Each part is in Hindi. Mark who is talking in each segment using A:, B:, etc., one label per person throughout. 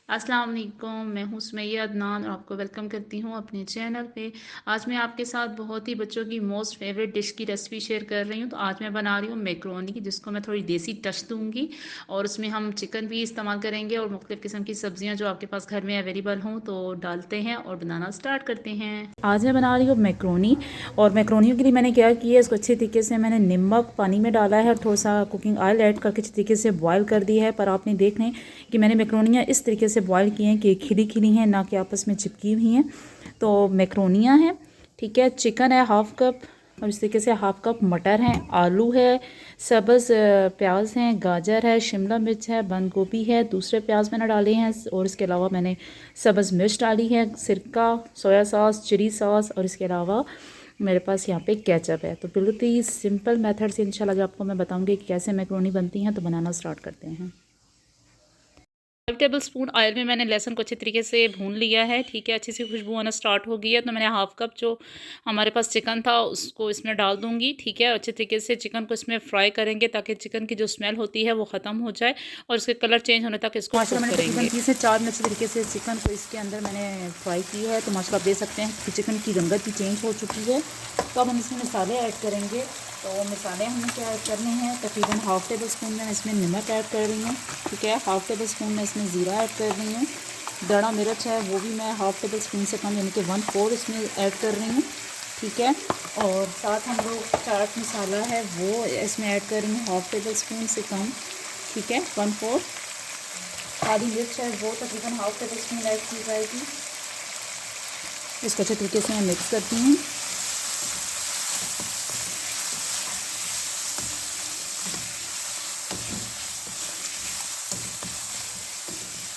A: अस्सलाम वालेकुम, मैं हूँ सुमैया अदनान और आपको वेलकम करती हूँ अपने चैनल पे। आज मैं आपके साथ बहुत ही बच्चों की मोस्ट फेवरेट डिश की रेसिपी शेयर कर रही हूँ। तो आज मैं बना रही हूँ मैक्रोनी, जिसको मैं थोड़ी देसी टच दूँगी और उसमें हम चिकन भी इस्तेमाल करेंगे और मुख्तलिफ़ किस्म की सब्जियाँ जो आपके पास घर में अवेलेबल हों तो डालते हैं और बनाना स्टार्ट करते हैं। आज मैं बना रही हूँ मैक्रोनी और मैक्रोनी के लिए मैंने क्या किया है, इसको अच्छे तरीके से मैंने नमक पानी में डाला है और थोड़ा सा कुकिंग ऑयल ऐड करके अच्छे तरीके से बॉयल कर दिया है। पर आपने देख लें कि मैंने मैक्रोनियाँ इस तरीके से बॉयल की हैं कि खिली खिली हैं, ना कि आपस में चिपकी हुई हैं। तो मैक्रोनियाँ हैं, ठीक है। चिकन है हाफ़ कप और इस तरीके से हाफ़ कप मटर हैं, आलू है, सब्ज़ प्याज हैं, गाजर है, शिमला मिर्च है, बंद गोभी है, दूसरे प्याज मैंने डाले हैं और इसके अलावा मैंने सब्ज़ मिर्च डाली है, सिरका, सोया सॉस, चिली सॉस और इसके अलावा मेरे पास यहाँ पे केचप है। तो बिल्कुल ही सिंपल मेथड से इंशाल्लाह आपको मैं बताऊँगी कि कैसे मैक्रोनी बनती हैं। तो बनाना स्टार्ट करते हैं। 5 टेबल स्पून ऑयल में मैंने लहसुन को अच्छे तरीके से भून लिया है, ठीक है। अच्छी सी खुशबू आना स्टार्ट हो गई है तो मैंने हाफ़ कप जो हमारे पास चिकन था उसको इसमें डाल दूंगी, ठीक है। अच्छे तरीके से चिकन को इसमें फ्राई करेंगे ताकि चिकन की जो स्मेल होती है वो ख़त्म हो जाए और इसके कलर चेंज होने तक इसको कुक करेंगे। तकरीबन 3 से 4 मिनट तरीके से चिकन को इसके अंदर मैंने फ्राई की है। तो माशाल्लाह आप देख सकते हैं कि चिकन की रंगत भी चेंज हो चुकी है। तो अब हम इसमें मसाले ऐड करेंगे। तो मसाले हमें क्या ऐड करने हैं, तकरीबन हाफ़ टेबल स्पून में इसमें नमक ऐड कर रही हूँ, ठीक है। हाफ़ टेबल स्पून में इसमें ज़ीरा ऐड कर रही हूँ। दड़ा मिर्च है वो भी मैं हाफ़ टेबल स्पून से कम यानी कि 1/4 इसमें ऐड कर रही हूँ, ठीक है। और साथ हम लोग चाट मसाला है वो इसमें ऐड कर रही हूँ हाफ़ टेबल स्पून से कम, ठीक है, 1/4। काली मिर्च है वो तकरीबन हाफ़ टेबल स्पून ऐड की जाएगी। इसको अच्छे तरीके से मैं मिक्स करती हूँ।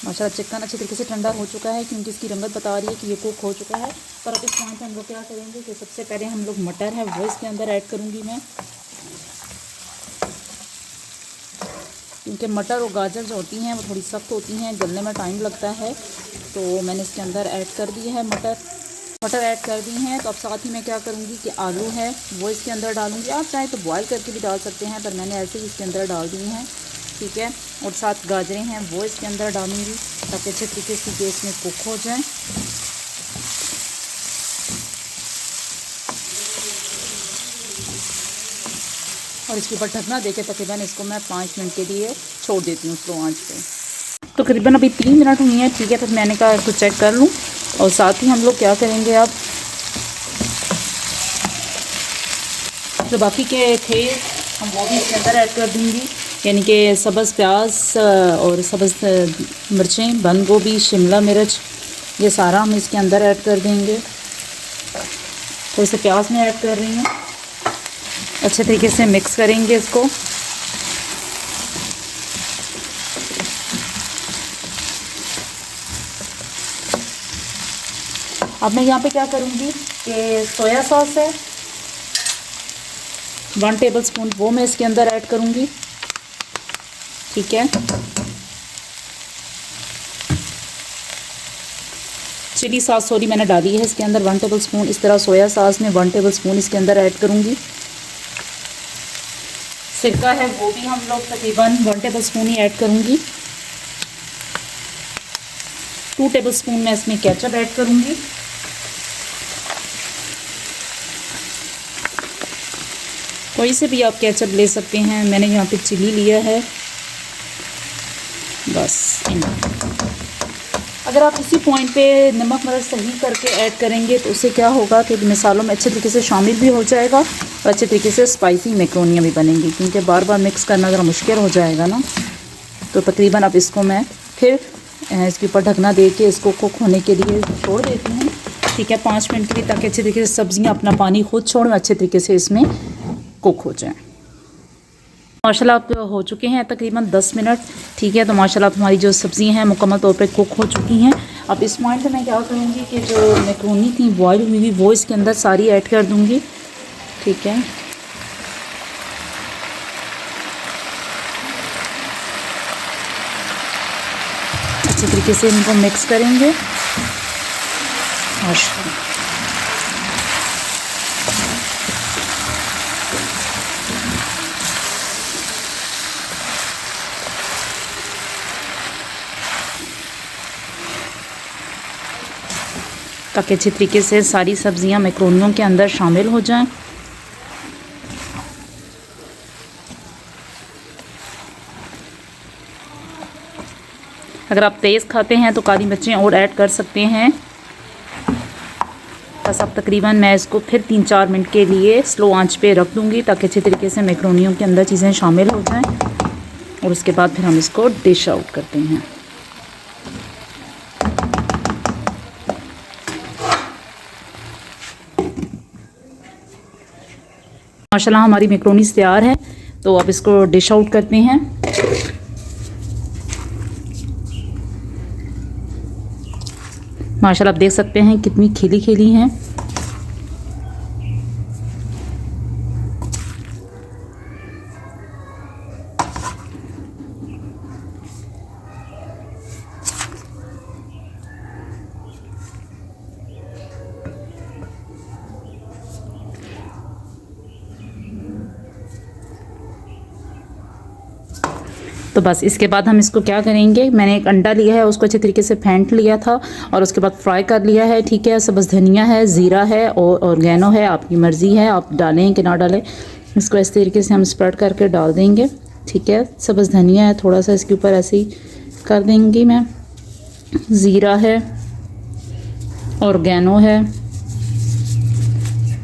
A: माशाल्लाह चिकन अच्छे तरीके से ठंडा हो चुका है क्योंकि इसकी रंगत बता रही है कि ये कुक हो चुका है। पर अब इस पॉइंट पे हम लोग क्या करेंगे कि सबसे पहले हम लोग मटर है वो इसके अंदर ऐड करूँगी मैं, क्योंकि मटर और गाजर जो होती हैं वो थोड़ी सख्त होती हैं, गलने में टाइम लगता है। तो मैंने इसके अंदर ऐड कर दी है मटर ऐड कर दी हैं। तो अब साथ ही मैं क्या करूँगी कि आलू है वो इसके अंदर डालूँगी। आप चाहें तो बॉयल करके भी डाल सकते हैं, पर मैंने ऐसे ही इसके अंदर डाल दी हैं, ठीक है। और साथ गाजरें हैं वो इसके अंदर डालूँगी ताकि अच्छे तरीके से गैस में कुक हो जाए। और इसके ऊपर ढकना देके तकरीबन इसको मैं 5 मिनट के लिए छोड़ देती हूँ स्लो आंच पे। तो करीबन अभी 3 मिनट हुई हैं, ठीक है। फिर मैंने कहा इसको चेक कर लूँ। और साथ ही हम लोग क्या करेंगे, अब जो बाकी के थे हम वो भी इसके अंदर ऐड कर दूँगी, यानी कि सब्ज़ प्याज और सब्ज़ मिर्चें, बंद गोभी, शिमला मिर्च, ये सारा हम इसके अंदर ऐड कर देंगे। तो इसे प्याज में ऐड कर रही हूँ, अच्छे तरीके से मिक्स करेंगे इसको। अब मैं यहाँ पे क्या करूँगी कि सोया सॉस है 1 टेबल स्पून वो मैं इसके अंदर ऐड करूँगी, ठीक है। चिली सॉस सॉरी मैंने डाली है इसके अंदर 1 टेबल स्पून। इस तरह सोया सॉस में 1 टेबल स्पून इसके अंदर ऐड करूँगी। सिरका है वो भी हम लोग तकरीबन 1 टेबल स्पून ही ऐड करूँगी। 2 टेबल स्पून मैं इसमें केचप ऐड करूँगी। कोई से भी आप केचप ले सकते हैं, मैंने यहाँ पे चिली लिया है बस। अगर आप इसी पॉइंट पे नमक मर्च सही करके ऐड करेंगे तो उससे क्या होगा कि मसालों में अच्छे तरीके से शामिल भी हो जाएगा और अच्छे तरीके से स्पाइसी मैक्रोनियाँ भी बनेंगी, क्योंकि बार बार मिक्स करना ज़रा मुश्किल हो जाएगा ना। तो तकरीबन अब इसको मैं फिर इसके ऊपर ढकना दे के इसको कुक होने के लिए छोड़ देती हूँ, ठीक है, 5 मिनट के लिए, ताकि अच्छे तरीके से सब्ज़ियाँ अपना पानी खुद छोड़ें, अच्छे तरीके से इसमें कुक हो जाए। माशाल्लाह आप हो चुके हैं तकरीबन 10 मिनट, ठीक है। तो माशाल्लाह हमारी जो सब्ज़ियाँ हैं मुकम्मल तौर पे कुक हो चुकी हैं। अब इस पॉइंट पे मैं क्या करूँगी कि जो मैक्रोनी थी बॉयल हुई हुई वो इसके अंदर सारी ऐड कर दूँगी, ठीक है। अच्छे तरीके से इनको मिक्स करेंगे। माशाल्लाह ताकि अच्छी तरीके से सारी सब्जियां मैक्रोनियों के अंदर शामिल हो जाएं। अगर आप तेज़ खाते हैं तो काली मिर्चें और ऐड कर सकते हैं। बस अब तकरीबन मैं इसको फिर 3-4 मिनट के लिए स्लो आंच पे रख दूँगी ताकि अच्छी तरीके से मैक्रोनियों के अंदर चीज़ें शामिल हो जाएं। और उसके बाद फिर हम इसको डिश आउट करते हैं। माशाल्लाह हमारी मैक्रोनीज तैयार है, तो अब इसको डिश आउट करते हैं। माशाल्लाह आप देख सकते हैं कितनी खिली खिली हैं। तो बस इसके बाद हम इसको क्या करेंगे, मैंने एक अंडा लिया है, उसको अच्छे तरीके से फेंट लिया था और उसके बाद फ्राई कर लिया है। ठीक है, सब्ज़ धनिया है, ज़ीरा है और ऑर्गेनो है, आपकी मर्ज़ी है आप डालें कि ना डालें। इसको इस तरीके से हम स्प्रेड करके डाल देंगे। ठीक है, सब्ज़ धनिया है, थोड़ा सा इसके ऊपर ऐसे ही कर देंगी मैं। ज़ीरा है, ऑर्गेनो है।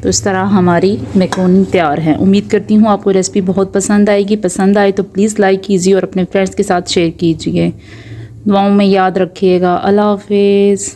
A: तो इस तरह हमारी मैक्रोनी तैयार है। उम्मीद करती हूँ आपको रेसिपी बहुत पसंद आएगी। पसंद आए तो प्लीज़ लाइक कीजिए और अपने फ्रेंड्स के साथ शेयर कीजिए। दुआओं में याद रखिएगा। अल्लाह हाफिज़।